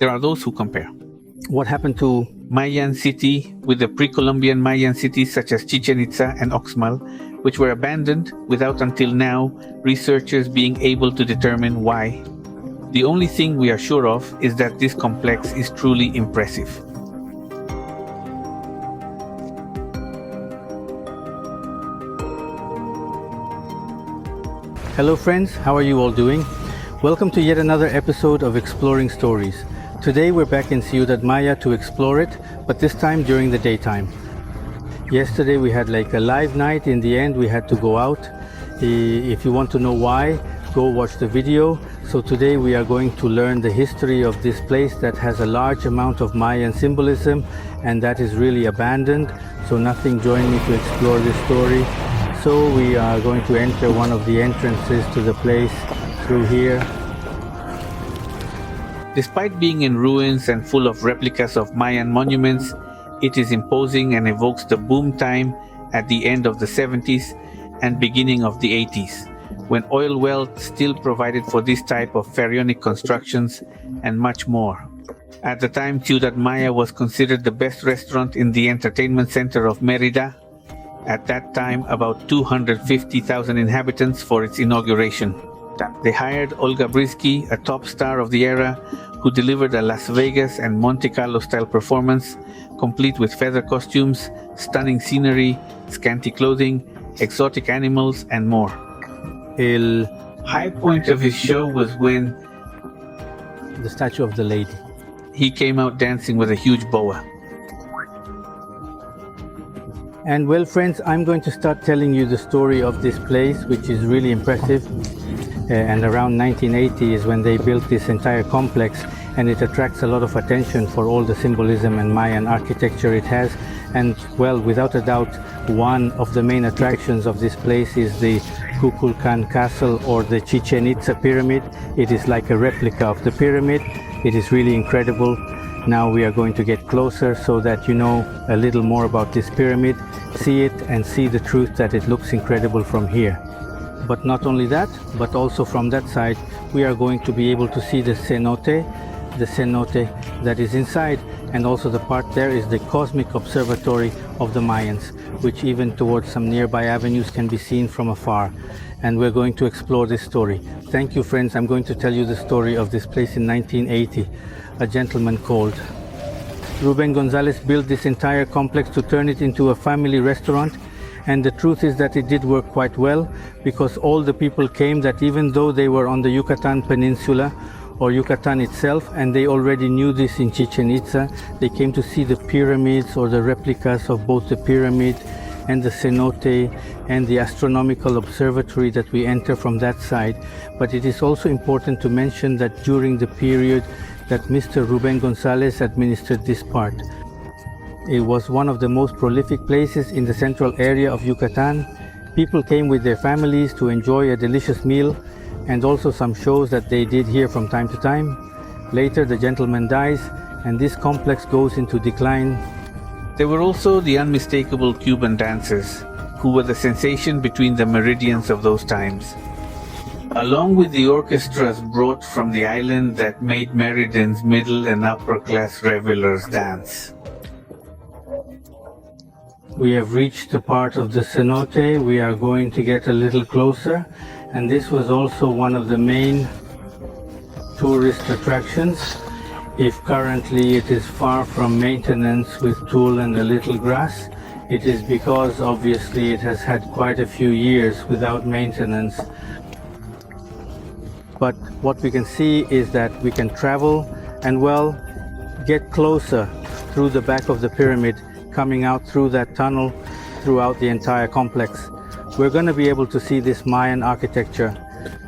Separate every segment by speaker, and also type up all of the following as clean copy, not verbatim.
Speaker 1: there are those who compare
Speaker 2: What happened to
Speaker 1: Mayan city with the pre-Columbian Mayan cities such as Chichen Itza and Oxmal, which were abandoned without until now researchers being able to determine why. The only thing we are sure of is that this complex is truly impressive.
Speaker 2: Hello friends, how are you all doing? Welcome to yet another episode of Exploring Stories. Today we're back in Ciudad Maya to explore it, but this time during the daytime. Yesterday we had like a live night. In the end we had to go out. If you want to know why, go watch the video. So today we are going to learn the history of this place that has a large amount of Mayan symbolism and that is really abandoned. So nothing joined me to explore this story. So we are going to enter one of the entrances to the place through here.
Speaker 1: Despite being in ruins and full of replicas of Mayan monuments, it is imposing and evokes the boom time at the end of the 70s and beginning of the 80s, when oil wealth still provided for this type of pharaonic constructions and much more. At the time, Ciudad Maya was considered the best restaurant in the entertainment center of Mérida. At that time, about 250,000 inhabitants for its inauguration. They hired Olga Brisky, a top star of the era, who delivered a Las Vegas and Monte Carlo style performance, complete with feather costumes, stunning scenery, scanty clothing, exotic animals, and more.
Speaker 2: The
Speaker 1: High point of his show was when
Speaker 2: statue of the lady.
Speaker 1: he came out dancing with a huge boa.
Speaker 2: And well friends, I'm going to start telling you the story of this place, which is really impressive. And around 1980 is when they built this entire complex, and it attracts a lot of attention for all the symbolism and Mayan architecture it has. And well, without a doubt, one of the main attractions of this place is the Kukulkan Castle or the Chichen Itza pyramid. It is like a replica of the pyramid. It is really incredible. Now we are going to get closer so that you know a little more about this pyramid, see it and see the truth that it looks incredible from here. But not only that, but also from that side, we are going to be able to see the cenote that is inside, and also the part there is the cosmic observatory of the Mayans, which even towards some nearby avenues can be seen from afar. And we're going to explore this story. Thank you friends, I'm going to tell you the story of this place in 1980. A gentleman called Ruben Gonzalez built this entire complex to turn it into a family restaurant, and the truth is that it did work quite well, because all the people came that even though they were on the Yucatan Peninsula or Yucatan itself, and they already knew this in Chichen Itza, they came to see the pyramids or the replicas of both the pyramid and the cenote and the astronomical observatory that we enter from that side. But it is also important to mention that during the period that Mr. Ruben Gonzalez administered this part, it was one of the most prolific places in the central area of Yucatan. People came with their families to enjoy a delicious meal and also some shows that they did here from time to time. Later the gentleman dies and this complex goes into decline.
Speaker 1: There were also the unmistakable Cuban dancers, who were the sensation between the meridians of those times, along with the orchestras brought from the island that made Meridian's middle and upper class revelers dance.
Speaker 2: We have reached the part of the cenote. We are going to get a little closer, and this was also one of the main tourist attractions. If currently it is far from maintenance with tulle and a little grass, it is because obviously it has had quite a few years without maintenance. But what we can see is that we can travel and well, get closer through the back of the pyramid, coming out through that tunnel throughout the entire complex. We're going to be able to see this Mayan architecture.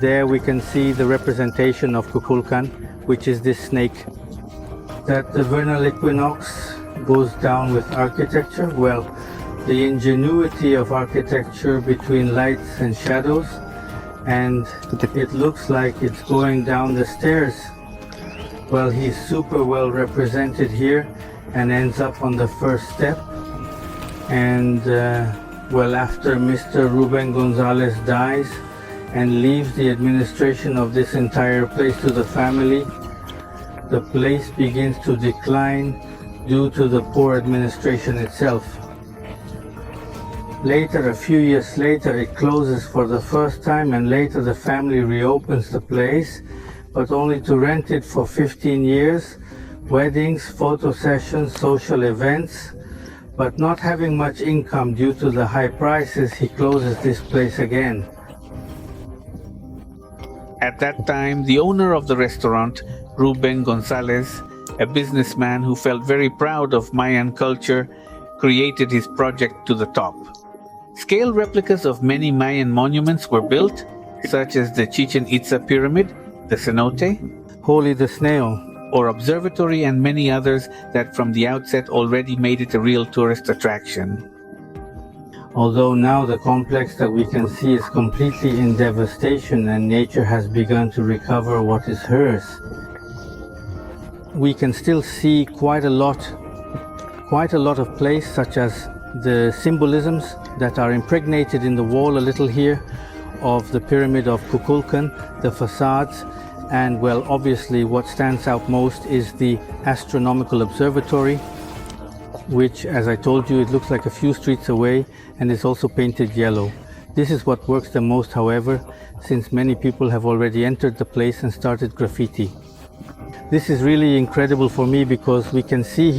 Speaker 2: There we can see the representation of Kukulkan, which is this snake. That the vernal equinox goes down with architecture. Well, the ingenuity of architecture between lights and shadows, and it looks like it's going down the stairs. Well, he's super well represented here and ends up on the first step. And well, after Mr. Ruben Gonzalez dies and leaves the administration of this entire place to the family, the place begins to decline due to the poor administration itself. Later, a few years later, it closes for the first time, and later the family reopens the place, but only to rent it for 15 years, weddings, photo sessions, social events. But not having much income due to the high prices, he closes this place again.
Speaker 1: At that time, the owner of the restaurant, Ruben Gonzalez, a businessman who felt very proud of Mayan culture, created his project to the top. Scale replicas of many Mayan monuments were built, such as the Chichen Itza Pyramid, the cenote,
Speaker 2: Holy the Snail,
Speaker 1: or observatory, and many others that from the outset already made it a real tourist attraction.
Speaker 2: Although now the complex that we can see is completely in devastation and nature has begun to recover what is hers, we can still see quite a lot of place, such as the symbolisms that are impregnated in the wall a little here of the pyramid of Kukulkan, the facades, and well, obviously what stands out most is the astronomical observatory, which, as I told you, it looks like a few streets away and is also painted yellow. This is what works the most, however, since many people have already entered the place and started graffiti. This is really incredible for me because we can see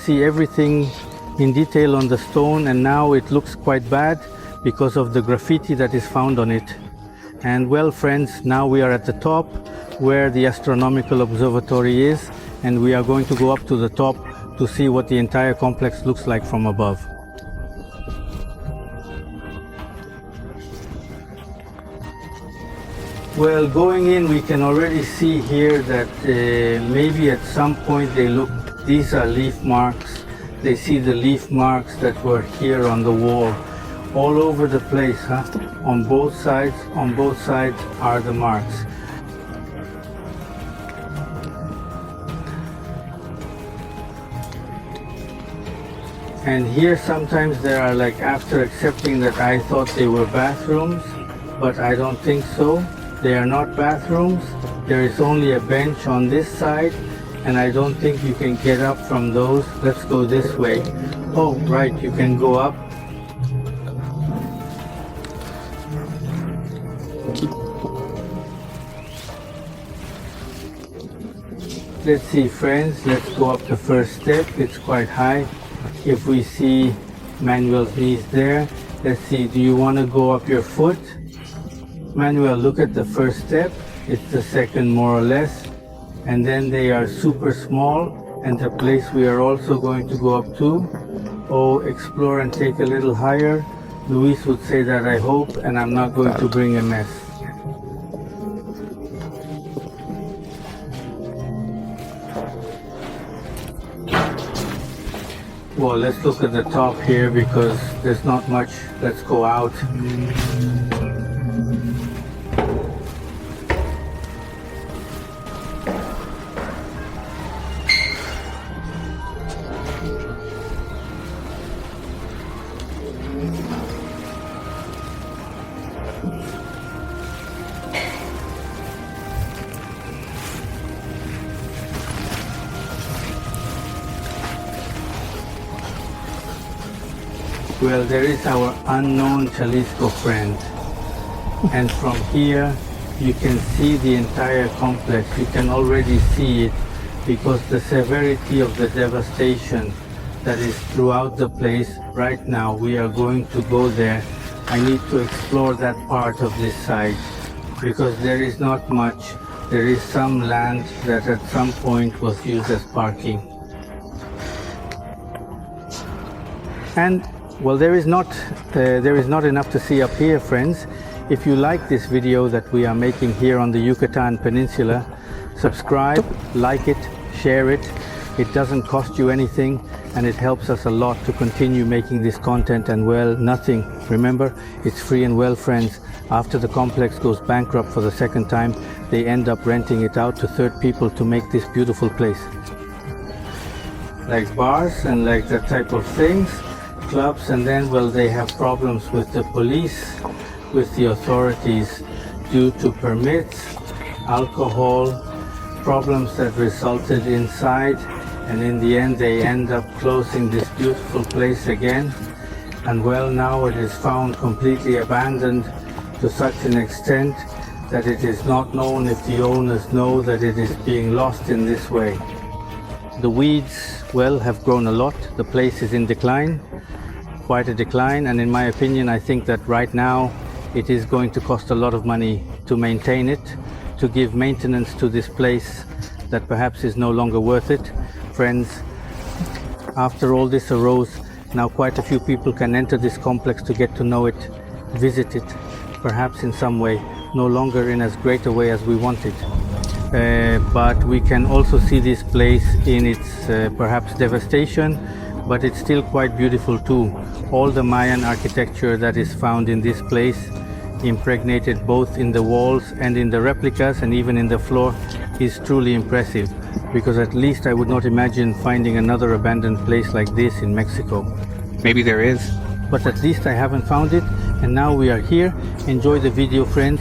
Speaker 2: everything in detail on the stone, and now it looks quite bad because of the graffiti that is found on it. And well, friends, now we are at the top where the astronomical observatory is, and we are going to go up to the top to see what the entire complex looks like from above. Well, going in, we can already see here that maybe at some point these are leaf marks. They see the leaf marks that were here on the wall, all over the place, on both sides are the marks. And here sometimes there are, like, after accepting that I thought they were bathrooms, but I don't think so. They are not bathrooms. There is only a bench on this side, and I don't think you can get up from those. Let's go this way. Oh, right, you can go up. Let's see, friends, let's go up the first step. It's quite high. If we see Manuel's knees there, let's see, do you want to go up your foot? Manuel, look at the first step. It's the second, more or less. And then they are super small, and the place we are also going to go up to. Oh, explore and take a little higher. Luis would say that, I hope, and I'm not going to bring a mess. Well, let's look at the top here because there's not much. Let's go out. Well, there is our unknown Jalisco friend, and from here you can see the entire complex. You can already see it because the severity of the devastation that is throughout the place right now. We are going to go there. I need to explore that part of this site because there is not much. There is some land that at some point was used as parking. And well, there is not enough to see up here, friends. If you like this video that we are making here on the Yucatan Peninsula, subscribe, like it, share it. It doesn't cost you anything, and it helps us a lot to continue making this content. And well, nothing. Remember, it's free. And well, friends, after the complex goes bankrupt for the second time, they end up renting it out to third people to make this beautiful place. Like bars and like that type of things. Clubs, and then, well, they have problems with the police, with the authorities due to permits, alcohol, problems that resulted inside, and in the end they end up closing this beautiful place again. And well, now it is found completely abandoned to such an extent that it is not known if the owners know that it is being lost in this way. The weeds, well, have grown a lot. The place is in decline, quite a decline, and in my opinion I think that right now it is going to cost a lot of money to maintain it, to give maintenance to this place that perhaps is no longer worth it. Friends, after all this arose, now quite a few people can enter this complex to get to know it, visit it, perhaps in some way, no longer in as great a way as we want it. But we can also see this place in its perhaps devastation, but it's still quite beautiful too. All the Mayan architecture that is found in this place, impregnated both in the walls and in the replicas and even in the floor, is truly impressive, because at least I would not imagine finding another abandoned place like this in Mexico.
Speaker 1: Maybe there is.
Speaker 2: But at least I haven't found it, and now we are here. Enjoy the video, friends.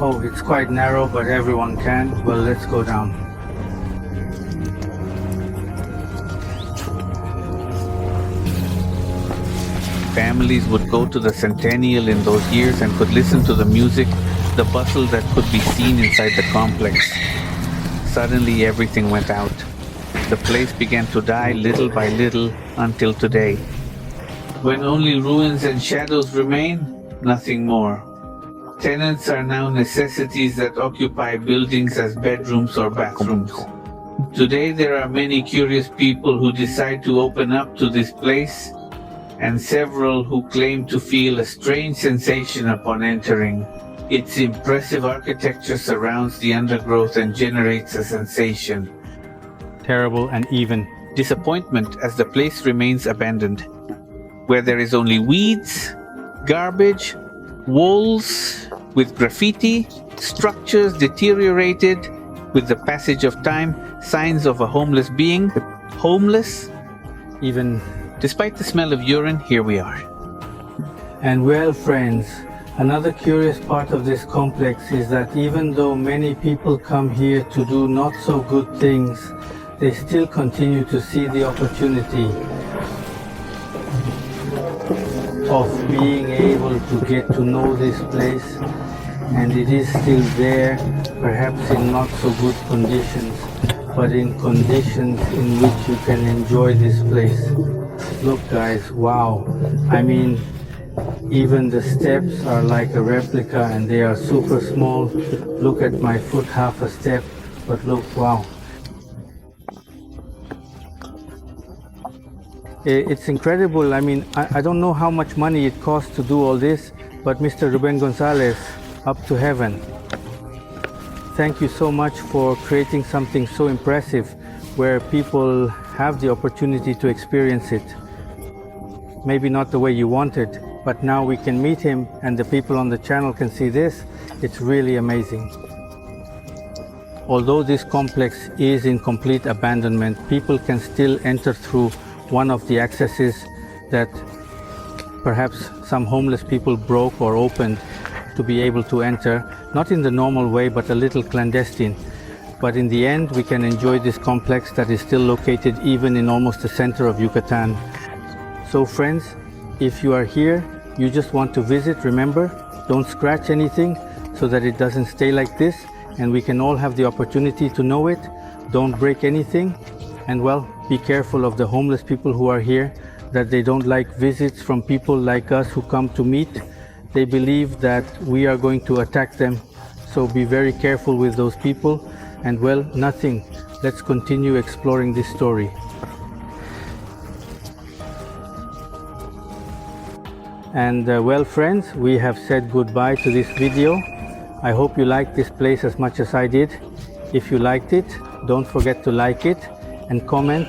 Speaker 2: Oh, it's quite narrow, but everyone can. Well, let's go down.
Speaker 1: Families would go to the Centennial in those years and could listen to the music, the bustle that could be seen inside the complex. Suddenly everything went out. The place began to die little by little until today. When only ruins and shadows remain, nothing more. Tenants are now necessities that occupy buildings as bedrooms or bathrooms. Today there are many curious people who decide to open up to this place, and several who claim to feel a strange sensation upon entering. Its impressive architecture surrounds the undergrowth and generates a sensation.
Speaker 2: Terrible and even
Speaker 1: Disappointment as the place remains abandoned, where there is only weeds, garbage, walls with graffiti, structures deteriorated with the passage of time, signs of a homeless being. Homeless?
Speaker 2: even.
Speaker 1: Despite the smell of urine, here we are.
Speaker 2: And well, friends, another curious part of this complex is that even though many people come here to do not so good things, they still continue to see the opportunity of being able to get to know this place, and it is still there, perhaps in not so good conditions, but in conditions in which you can enjoy this place. Look guys, wow, I mean, even the steps are like a replica and they are super small. Look at my foot, half a step, but look, wow. It's incredible. I mean, I don't know how much money it costs to do all this, but Mr. Ruben Gonzalez, up to heaven. Thank you so much for creating something so impressive where people have the opportunity to experience it. Maybe not the way you wanted, but now we can meet him and the people on the channel can see this. It's really amazing. Although this complex is in complete abandonment, people can still enter through one of the accesses that perhaps some homeless people broke or opened to be able to enter, not in the normal way, but a little clandestine. But in the end, we can enjoy this complex that is still located even in almost the center of Yucatan. So friends, if you are here, you just want to visit, remember, don't scratch anything so that it doesn't stay like this, and we can all have the opportunity to know it. Don't break anything, and well, be careful of the homeless people who are here, that they don't like visits from people like us who come to meet. They believe that we are going to attack them, so be very careful with those people. And well, nothing. Let's continue exploring this story. And well friends, we have said goodbye to this video. I hope you liked this place as much as I did. If you liked it, don't forget to like it and comment,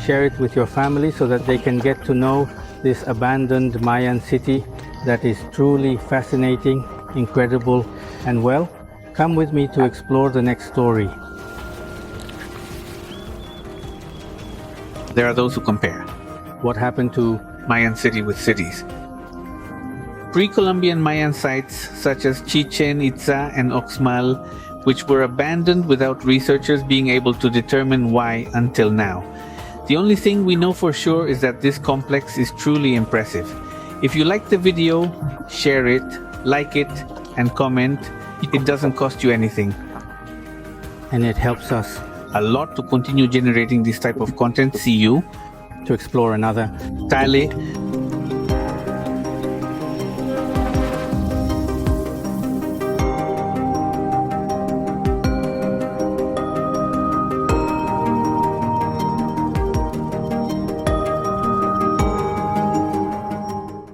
Speaker 2: share it with your family so that they can get to know this abandoned Mayan city that is truly fascinating, incredible, and well, come with me to explore the next story.
Speaker 1: There are those who compare
Speaker 2: What happened to
Speaker 1: Mayan city with cities. pre-Columbian Mayan sites such as Chichen Itza and Oxmal, which were abandoned without researchers being able to determine why until now. The only thing we know for sure is that this complex is truly impressive. If you liked the video, share it, like it, and comment. It doesn't cost you anything.
Speaker 2: And it helps us
Speaker 1: A lot to continue generating this type of content. See you.
Speaker 2: to explore another.
Speaker 1: Tale.